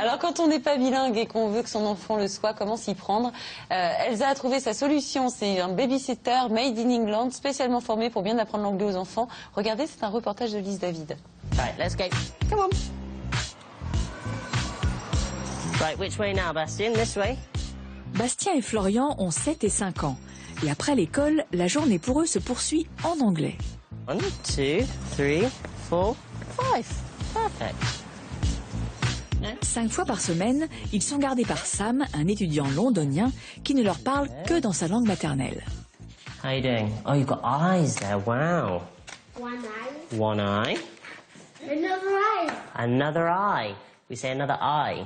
Alors quand on n'est pas bilingue et qu'on veut que son enfant le soit, comment s'y prendre? Elsa a trouvé sa solution, c'est un babysitter made in England, spécialement formé pour bien apprendre l'anglais aux enfants. Regardez, c'est un reportage de Lise David. Right, let's go. Come on. Right, which way now, Bastien? This way? Bastien et Florian ont 7 et 5 ans. Et après l'école, la journée pour eux se poursuit en anglais. 1, 2, 3, 4, 5. Perfect. 5 fois par semaine, ils sont gardés par Sam, un étudiant londonien qui ne leur parle que dans sa langue maternelle. How you doing? Oh, you've got eyes there. Wow. One eye. One eye. Another eye. Another eye. We say another eye.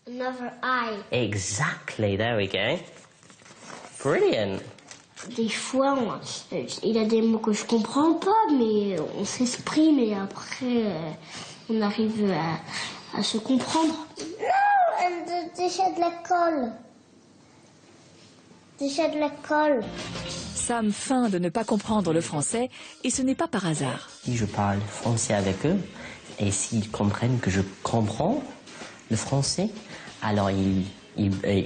Another eye. Exactly. There we go. Brilliant. Des fois, il a des mots que je comprends pas, mais on s'exprime et après, on arrive à se comprendre. Non, déjà de la colle. Déjà de la colle. Sam feint de ne pas comprendre le français et ce n'est pas par hasard. Si je parle français avec eux et s'ils comprennent que je comprends le français, alors ils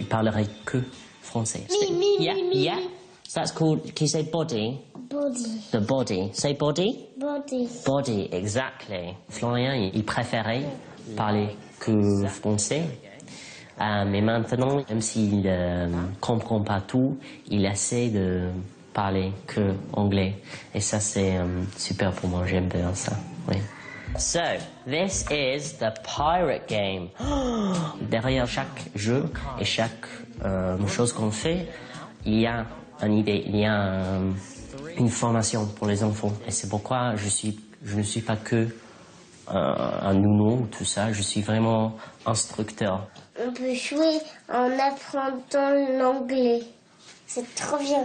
parleraient que français. Yeah. So that's called, can you say body? Body. The body. Say body? Body. Body, exactly. Florian, il préférait parler que français. Mais maintenant, même s'il ne comprend pas tout, il essaie de parler que anglais. Et ça, c'est super pour moi. J'aime bien ça. Oui. So, this is the pirate game. Derrière chaque jeu et chaque chose qu'on fait, il y a une idée, il y a une formation pour les enfants. Et c'est pourquoi je ne suis pas que un nounou, tout ça. Je suis vraiment instructeur. On peut jouer en apprenant l'anglais. C'est trop bien.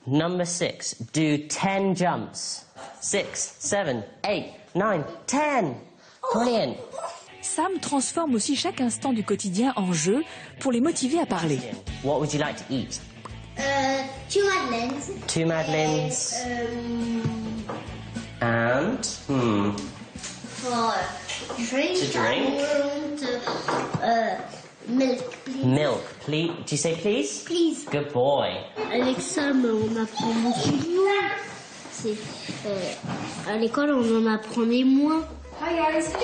Number 6, do 10 jumps. 6, 7, 8, 9, 10. Brilliant. Sam transforme aussi chaque instant du quotidien en jeu pour les motiver à parler. What would you like to eat? 2 madeleines. 2 madeleines. And For drink. To drink. Milk, please. Milk. Please. Do you say please? Please. Good boy. Avec Sam, on apprend beaucoup de mots. À l'école, on en apprenait moins. Hi Elsa.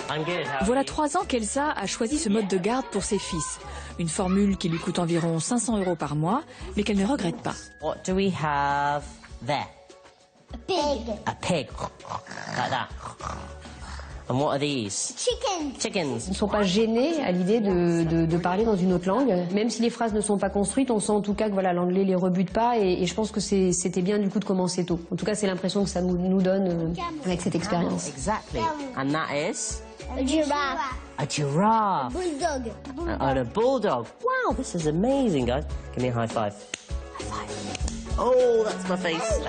I'm good. Voilà 3 ans qu'Elsa a choisi ce mode de garde pour ses fils. Une formule qui lui coûte environ 500 € par mois, mais qu'elle ne regrette pas. What do we have there? A pig. A pig. Like that. And what are these? Chicken. Chickens. Ils ne sont pas gênés à l'idée de parler dans une autre langue. Même si les phrases ne sont pas construites, on sent en tout cas que voilà, l'anglais les rebute pas et je pense que c'était bien du coup de commencer tôt. En tout cas, c'est l'impression que ça nous donne avec cette expérience. Exactly. And that is? A giraffe. A giraffe. Bulldog. And a bulldog. Wow, this is amazing, guys. Give me a high five. High five. Oh, that's my face.